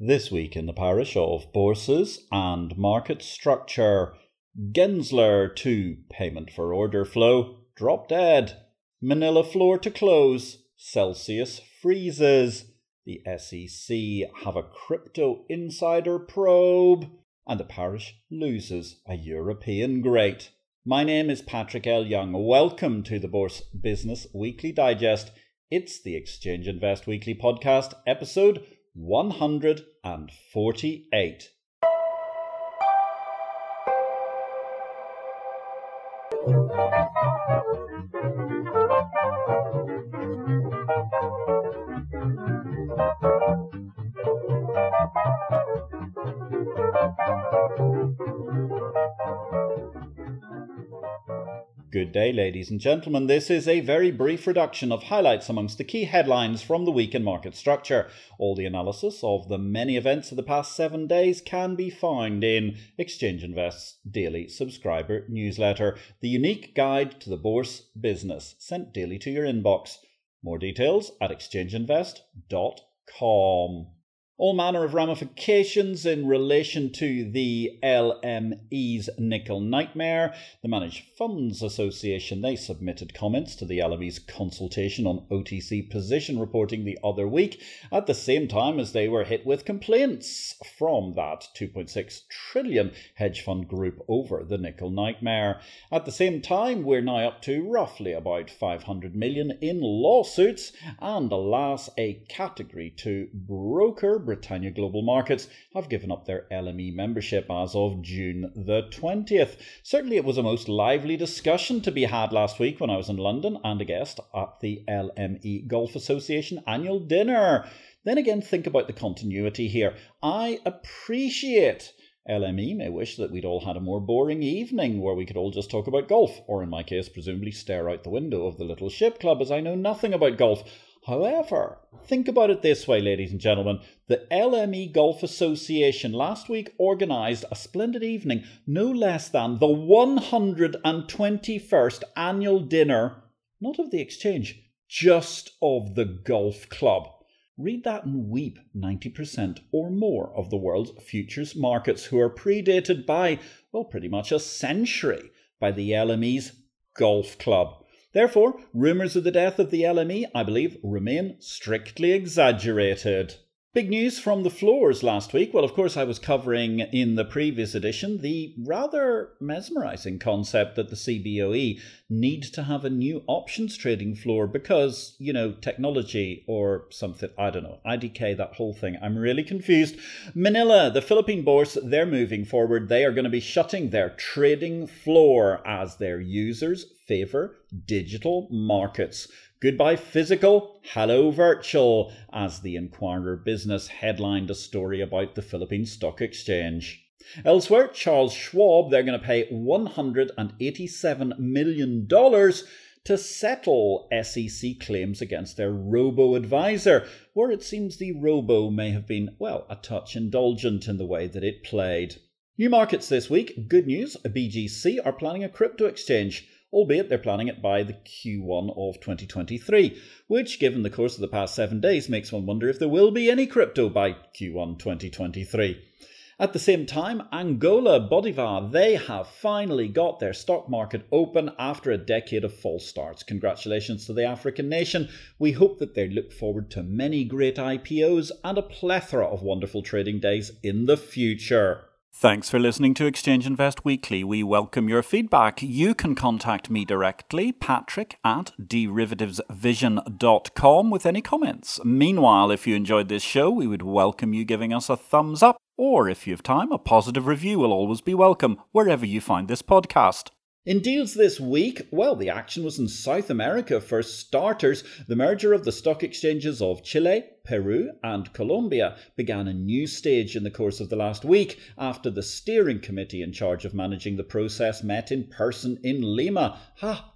This week in the parish of bourses and market structure. Gensler to payment for order flow, drop dead. Manila floor to close, Celsius freezes. The SEC have a crypto insider probe, and the parish loses a European great. My name is Patrick L. Young. Welcome to the Bourse Business Weekly Digest. It's the Exchange Invest Weekly Podcast, episode 148. Good day, ladies and gentlemen. This is a very brief reduction of highlights amongst the key headlines from the week in market structure. All the analysis of the many events of the past 7 days can be found in Exchange Invest's daily subscriber newsletter, the unique guide to the bourse business, sent daily to your inbox. More details at exchangeinvest.com. All manner of ramifications in relation to the LME's nickel nightmare. The Managed Funds Association, they submitted comments to the LME's consultation on OTC position reporting the other week, at the same time as they were hit with complaints from that 2.6 trillion hedge fund group over the nickel nightmare. At the same time, we're now up to roughly about 500 million in lawsuits, and alas, a category 2 broker, Britannia Global Markets, have given up their LME membership as of June the 20th. Certainly it was a most lively discussion to be had last week when I was in London and a guest at the LME Golf Association annual dinner. Then again, think about the continuity here. I appreciate LME may wish that we'd all had a more boring evening where we could all just talk about golf, or in my case, presumably stare out the window of the little ship club, as I know nothing about golf. However, think about it this way, ladies and gentlemen. The LME Golf Association last week organised a splendid evening, no less than the 121st annual dinner, not of the Exchange, just of the golf club. Read that and weep. 90% or more of the world's futures markets who are predated by, well, pretty much a century by the LME's golf club. Therefore, rumours of the death of the LME, I believe, remain strictly exaggerated. Big news from the floors last week. Well, of course, I was covering in the previous edition the rather mesmerising concept that the CBOE need to have a new options trading floor because, technology or something, I don't know, IDK, that whole thing. I'm really confused. Manila, the Philippine bourse, they're moving forward. They are going to be shutting their trading floor as their users favour digital markets. Goodbye physical, hello virtual, as the Inquirer Business headlined a story about the Philippine Stock Exchange. Elsewhere, Charles Schwab, they're going to pay $187 million to settle SEC claims against their robo-advisor, where it seems the robo may have been, well, a touch indulgent in the way that it played. New markets this week. Good news, BGC are planning a crypto exchange, albeit they're planning it by the Q1 of 2023, which, given the course of the past 7 days, makes one wonder if there will be any crypto by Q1 2023. At the same time, Angola, Bolivar, they have finally got their stock market open after a decade of false starts. Congratulations to the African nation. We hope that they look forward to many great IPOs and a plethora of wonderful trading days in the future. Thanks for listening to Exchange Invest Weekly. We welcome your feedback. You can contact me directly, patrick@derivativesvision.com, with any comments. Meanwhile, if you enjoyed this show, we would welcome you giving us a thumbs up, or if you have time, a positive review will always be welcome, wherever you find this podcast. In deals this week, well, the action was in South America for starters. The merger of the stock exchanges of Chile, Peru and Colombia began a new stage in the course of the last week after the steering committee in charge of managing the process met in person in Lima.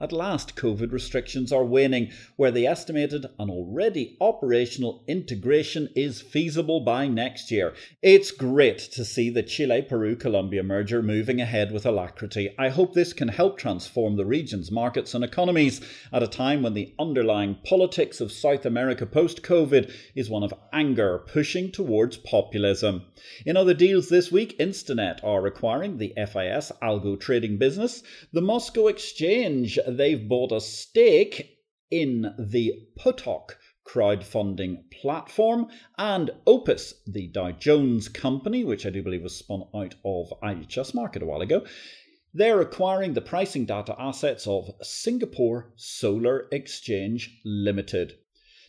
At last, COVID restrictions are waning, where they estimated an already operational integration is feasible by next year. It's great to see the Chile-Peru-Colombia merger moving ahead with alacrity. I hope this can help transform the region's markets and economies at a time when the underlying politics of South America post-COVID is one of anger, pushing towards populism. In other deals this week, Instinet are acquiring the FIS algo trading business. The Moscow Exchange, they've bought a stake in the Potok crowdfunding platform, and Opus, the Dow Jones company, which I do believe was spun out of IHS Markit a while ago, they're acquiring the pricing data assets of Singapore Solar Exchange Limited.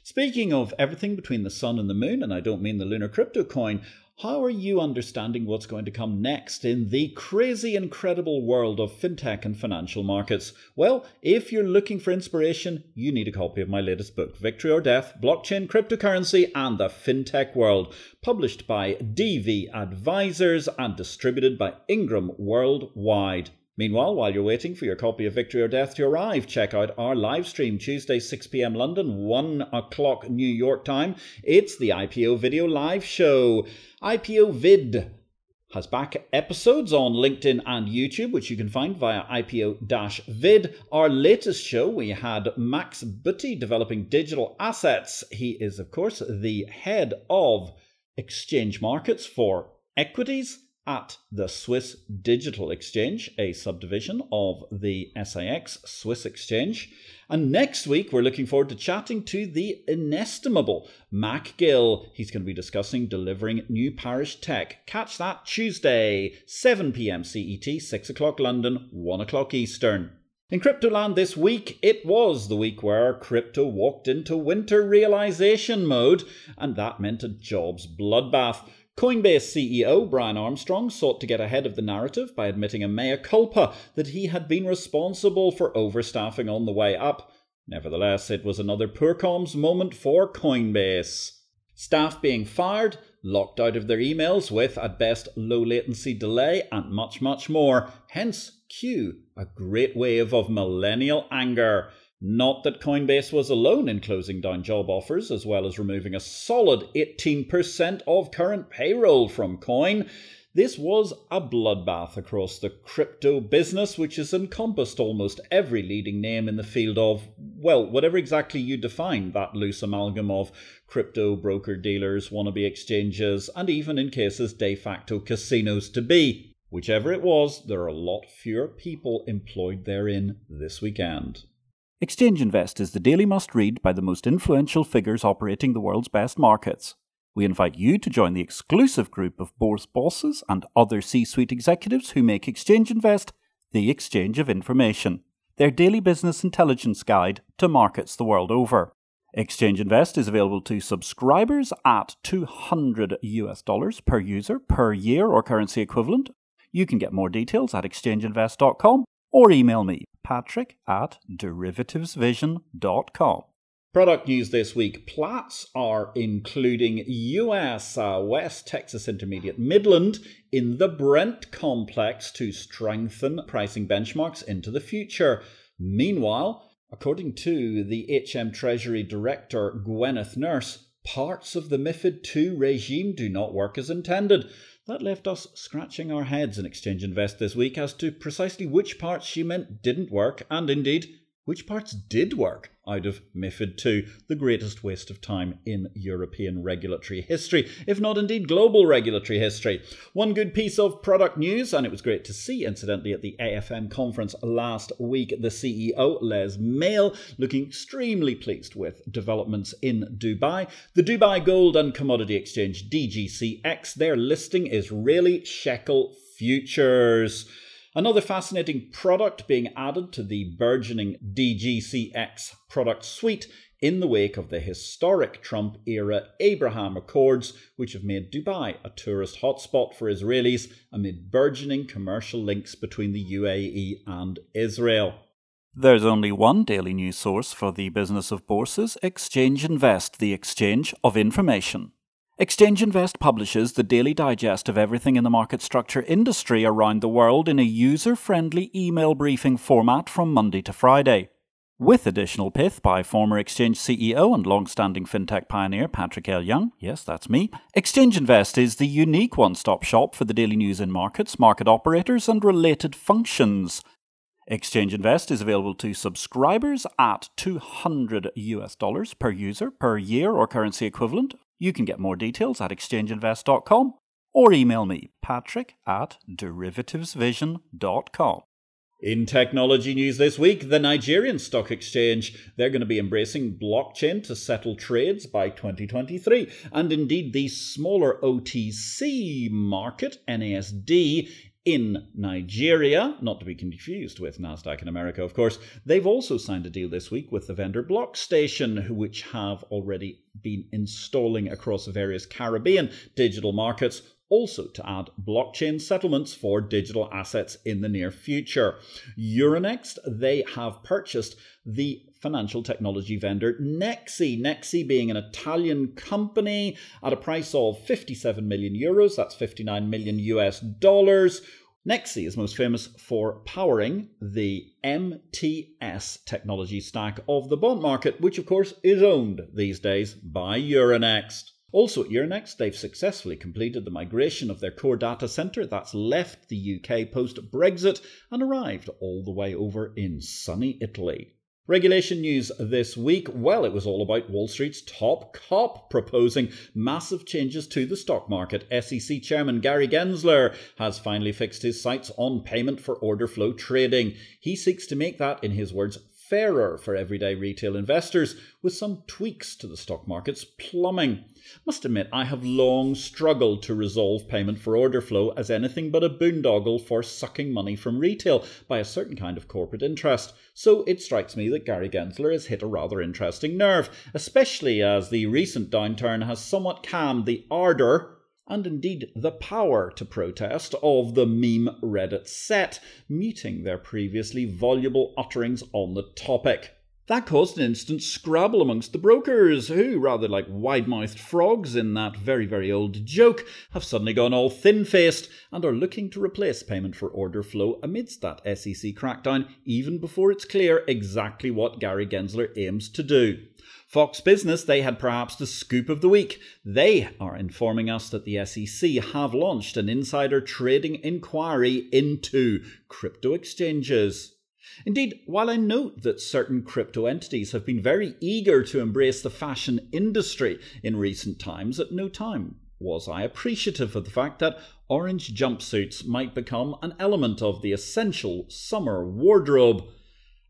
Speaking of everything between the sun and the moon, and I don't mean the lunar crypto coin, how are you understanding what's going to come next in the crazy, incredible world of fintech and financial markets? Well, if you're looking for inspiration, you need a copy of my latest book, Victory or Death, Blockchain, Cryptocurrency and the Fintech World, published by DV Advisors and distributed by Ingram Worldwide. Meanwhile, while you're waiting for your copy of Victory or Death to arrive, check out our live stream Tuesday 6 p.m. London, 1 o'clock New York time. It's the IPO Video Live Show. IPO-VID has back episodes on LinkedIn and YouTube, which you can find via IPO-VID. Our latest show, we had Max Butty developing digital assets. He is, of course, the head of exchange markets for equities at the Swiss Digital Exchange, a subdivision of the SIX Swiss Exchange. And next week, we're looking forward to chatting to the inestimable Mac Gill. He's going to be discussing delivering new parish tech. Catch that Tuesday, 7 p.m. CET, 6 o'clock London, 1 o'clock Eastern. In Cryptoland this week, it was the week where crypto walked into winter realization mode, and that meant a jobs bloodbath. Coinbase CEO Brian Armstrong sought to get ahead of the narrative by admitting a mea culpa that he had been responsible for overstaffing on the way up. Nevertheless, it was another poor comms moment for Coinbase. Staff being fired, locked out of their emails with, at best, low latency delay, and much, much more. Hence, cue a great wave of millennial anger. Not that Coinbase was alone in closing down job offers, as well as removing a solid 18% of current payroll from Coin. This was a bloodbath across the crypto business, which has encompassed almost every leading name in the field of, well, whatever exactly you define that loose amalgam of crypto broker-dealers, wannabe exchanges, and even in cases de facto casinos to be. Whichever it was, there are a lot fewer people employed therein this weekend. Exchange Invest is the daily must-read by the most influential figures operating the world's best markets. We invite you to join the exclusive group of bourse bosses and other C-suite executives who make Exchange Invest the exchange of information, their daily business intelligence guide to markets the world over. Exchange Invest is available to subscribers at $200 per user per year or currency equivalent. You can get more details at exchangeinvest.com or email me, patrick@derivativesvision.com. Product news this week. Platts are including US West Texas Intermediate Midland in the Brent complex to strengthen pricing benchmarks into the future. Meanwhile, according to the HM Treasury Director Gwyneth Nurse, parts of the MiFID II regime do not work as intended. That left us scratching our heads in Exchange Invest this week as to precisely which parts she meant didn't work, and indeed, which parts did work out of MiFID II, the greatest waste of time in European regulatory history, if not indeed global regulatory history. One good piece of product news, and it was great to see, incidentally, at the AFM conference last week, the CEO, Les Mail, looking extremely pleased with developments in Dubai. The Dubai Gold and Commodity Exchange, DGCX, their listing is really shekel futures. Another fascinating product being added to the burgeoning DGCX product suite in the wake of the historic Trump-era Abraham Accords, which have made Dubai a tourist hotspot for Israelis amid burgeoning commercial links between the UAE and Israel. There's only one daily news source for the business of bourses, Exchange Invest, the exchange of information. Exchange Invest publishes the daily digest of everything in the market structure industry around the world in a user-friendly email briefing format from Monday to Friday. With additional pith by former Exchange CEO and long-standing fintech pioneer Patrick L. Young, yes, that's me, Exchange Invest is the unique one-stop shop for the daily news in markets, market operators and related functions. Exchange Invest is available to subscribers at $200 per user per year or currency equivalent. You can get more details at exchangeinvest.com or email me, patrick@derivativesvision.com. In technology news this week, the Nigerian Stock Exchange, they're going to be embracing blockchain to settle trades by 2023. And indeed, the smaller OTC market, NASD, in Nigeria, not to be confused with Nasdaq in America, of course, they've also signed a deal this week with the vendor BlockStation, which have already been installing across various Caribbean digital markets, also to add blockchain settlements for digital assets in the near future. Euronext, they have purchased the financial technology vendor Nexi. Nexi being an Italian company at a price of 57 million euros, that's 59 million US dollars. Nexi is most famous for powering the MTS technology stack of the bond market, which of course is owned these days by Euronext. Also at Euronext, they've successfully completed the migration of their core data centre that's left the UK post-Brexit and arrived all the way over in sunny Italy. Regulation news this week, well, it was all about Wall Street's top cop proposing massive changes to the stock market. SEC Chairman Gary Gensler has finally fixed his sights on payment for order flow trading. He seeks to make that, in his words, fairer for everyday retail investors, with some tweaks to the stock market's plumbing. Must admit, I have long struggled to resolve payment for order flow as anything but a boondoggle for sucking money from retail by a certain kind of corporate interest. So it strikes me that Gary Gensler has hit a rather interesting nerve, especially as the recent downturn has somewhat calmed the ardour and indeed the power to protest of the meme Reddit set, muting their previously voluble utterings on the topic. That caused an instant scrabble amongst the brokers, who, rather like wide-mouthed frogs in that very, very old joke, have suddenly gone all thin-faced and are looking to replace payment for order flow amidst that SEC crackdown, even before it's clear exactly what Gary Gensler aims to do. Fox Business, they had perhaps the scoop of the week. They are informing us that the SEC have launched an insider trading inquiry into crypto exchanges. Indeed, while I note that certain crypto entities have been very eager to embrace the fashion industry in recent times, at no time was I appreciative of the fact that orange jumpsuits might become an element of the essential summer wardrobe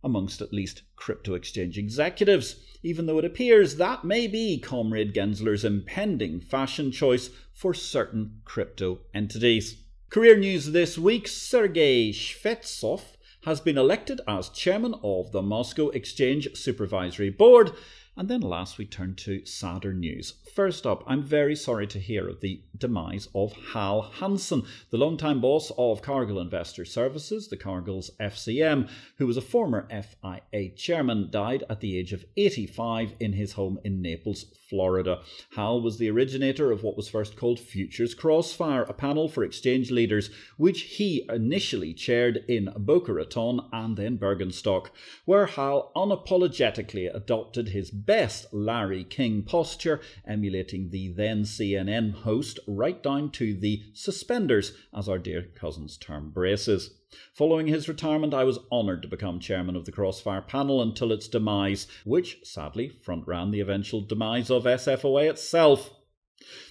amongst at least crypto exchange executives, even though it appears that may be Comrade Gensler's impending fashion choice for certain crypto entities. Career news this week, Sergei Shvetsov has been elected as chairman of the Moscow Exchange Supervisory Board. And then last we turn to sadder news. First up, I'm very sorry to hear of the demise of Hal Hansen, the longtime boss of Cargill Investor Services, the Cargill's FCM, who was a former FIA chairman, died at the age of 85 in his home in Naples, Florida. Hal was the originator of what was first called Futures Crossfire, a panel for exchange leaders, which he initially chaired in Boca Raton and then Bergenstock, where Hal unapologetically adopted his best Larry King posture, emulating the then CNN host right down to the suspenders, as our dear cousin's term braces. Following his retirement, I was honoured to become chairman of the Crossfire panel until its demise, which sadly front-ran the eventual demise of SFOA itself.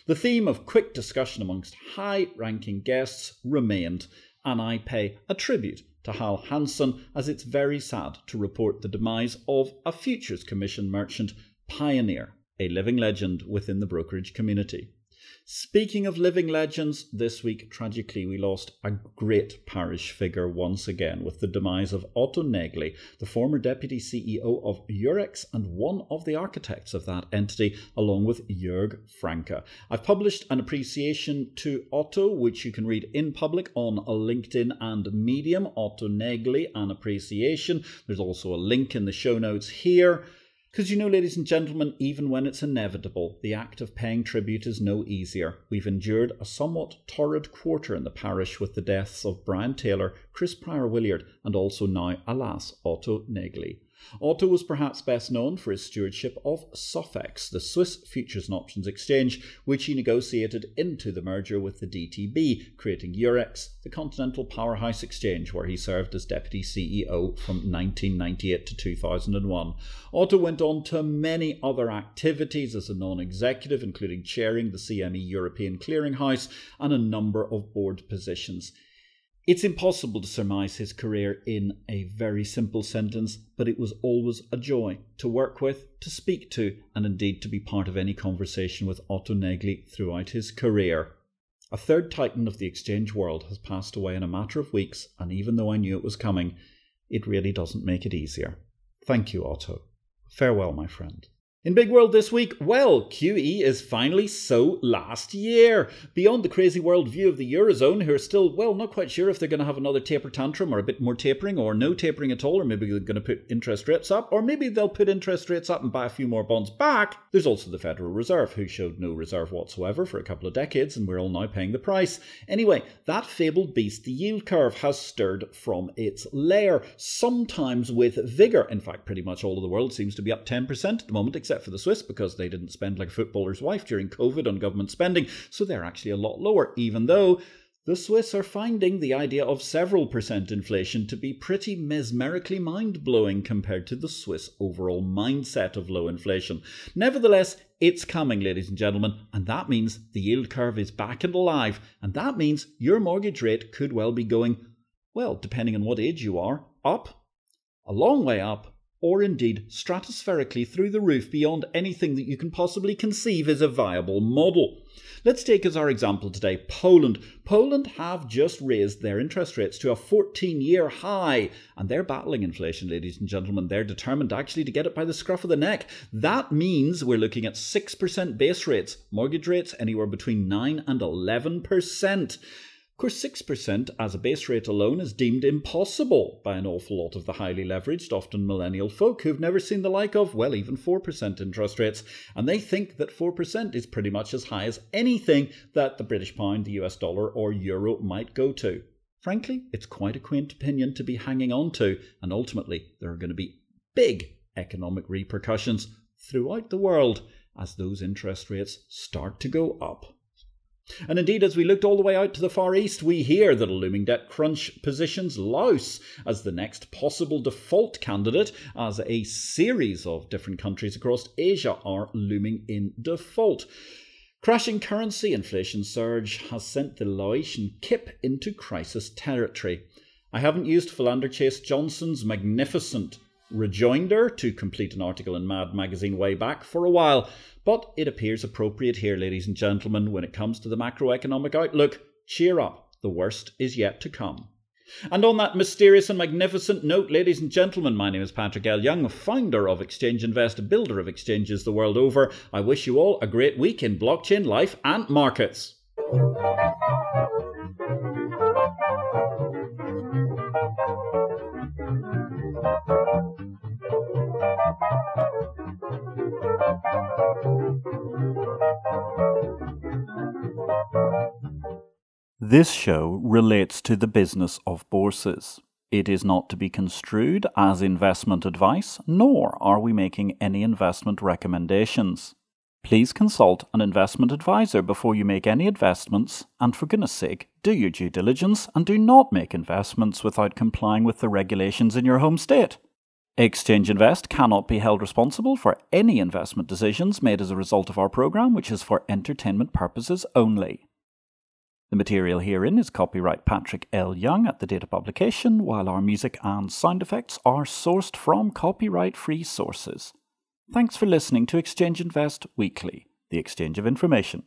The theme of quick discussion amongst high-ranking guests remained, and I pay a tribute to Hal Hansen, as it's very sad to report the demise of a Futures Commission merchant pioneer, a living legend within the brokerage community. Speaking of living legends, this week, tragically, we lost a great parish figure once again with the demise of Otto Negli, the former deputy CEO of Eurex and one of the architects of that entity, along with Jörg Franke. I've published an appreciation to Otto, which you can read in public on LinkedIn and Medium. Otto Negli, an appreciation. There's also a link in the show notes here. Because you know, ladies and gentlemen, even when it's inevitable, the act of paying tribute is no easier. We've endured a somewhat torrid quarter in the parish with the deaths of Brian Taylor, Chris Pryor-Williard, and also now, alas, Otto Negli. Otto was perhaps best known for his stewardship of Sofex, the Swiss Futures and Options Exchange, which he negotiated into the merger with the DTB, creating Eurex, the continental powerhouse exchange, where he served as deputy CEO from 1998 to 2001. Otto went on to many other activities as a non-executive, including chairing the CME European Clearinghouse and a number of board positions. It's impossible to surmise his career in a very simple sentence, but it was always a joy to work with, to speak to, and indeed to be part of any conversation with Otto Nägeli throughout his career. A third titan of the exchange world has passed away in a matter of weeks, and even though I knew it was coming, it really doesn't make it easier. Thank you, Otto. Farewell, my friend. In Big World this week, well, QE is finally so last year. Beyond the crazy world view of the Eurozone, who are still, well, not quite sure if they're going to have another taper tantrum or a bit more tapering or no tapering at all, or maybe they're going to put interest rates up, or maybe they'll put interest rates up and buy a few more bonds back. There's also the Federal Reserve, who showed no reserve whatsoever for a couple of decades, and we're all now paying the price. Anyway, that fabled beast, the yield curve, has stirred from its lair, sometimes with vigour. In fact, pretty much all of the world seems to be up 10% at the moment, except for the Swiss, because they didn't spend like a footballer's wife during COVID on government spending, so they're actually a lot lower, even though the Swiss are finding the idea of several percent inflation to be pretty mesmerically mind-blowing compared to the Swiss overall mindset of low inflation. Nevertheless, it's coming, ladies and gentlemen, and that means the yield curve is back and alive, and that means your mortgage rate could well be going, well, depending on what age you are, up, a long way up, or indeed stratospherically through the roof beyond anything that you can possibly conceive is a viable model. Let's take as our example today Poland. Poland have just raised their interest rates to a 14-year high, and they're battling inflation, ladies and gentlemen. They're determined actually to get it by the scruff of the neck. That means we're looking at 6% base rates, mortgage rates anywhere between 9 and 11%. Of course, 6% as a base rate alone is deemed impossible by an awful lot of the highly leveraged, often millennial folk who've never seen the like of, well, even 4% interest rates. And they think that 4% is pretty much as high as anything that the British pound, the US dollar or euro might go to. Frankly, it's quite a quaint opinion to be hanging on to, and ultimately there are going to be big economic repercussions throughout the world as those interest rates start to go up. And indeed, as we looked all the way out to the Far East, we hear that a looming debt crunch positions Laos as the next possible default candidate, as a series of different countries across Asia are looming in default. Crashing currency inflation surge has sent the Laotian kip into crisis territory. I haven't used Philander Chase Johnson's magnificent rejoinder to complete an article in Mad Magazine way back for a while, but it appears appropriate here, ladies and gentlemen, when it comes to the macroeconomic outlook. Cheer up, the worst is yet to come. And on that mysterious and magnificent note, ladies and gentlemen, my name is Patrick L. Young, founder of Exchange Invest, builder of exchanges the world over. I wish you all a great week in blockchain, life and markets. This show relates to the business of bourses. It is not to be construed as investment advice, nor are we making any investment recommendations. Please consult an investment advisor before you make any investments, and for goodness sake, do your due diligence and do not make investments without complying with the regulations in your home state. Exchange Invest cannot be held responsible for any investment decisions made as a result of our program, which is for entertainment purposes only. The material herein is copyright Patrick L. Young at the date of publication, while our music and sound effects are sourced from copyright-free sources. Thanks for listening to Exchange Invest Weekly, the exchange of information.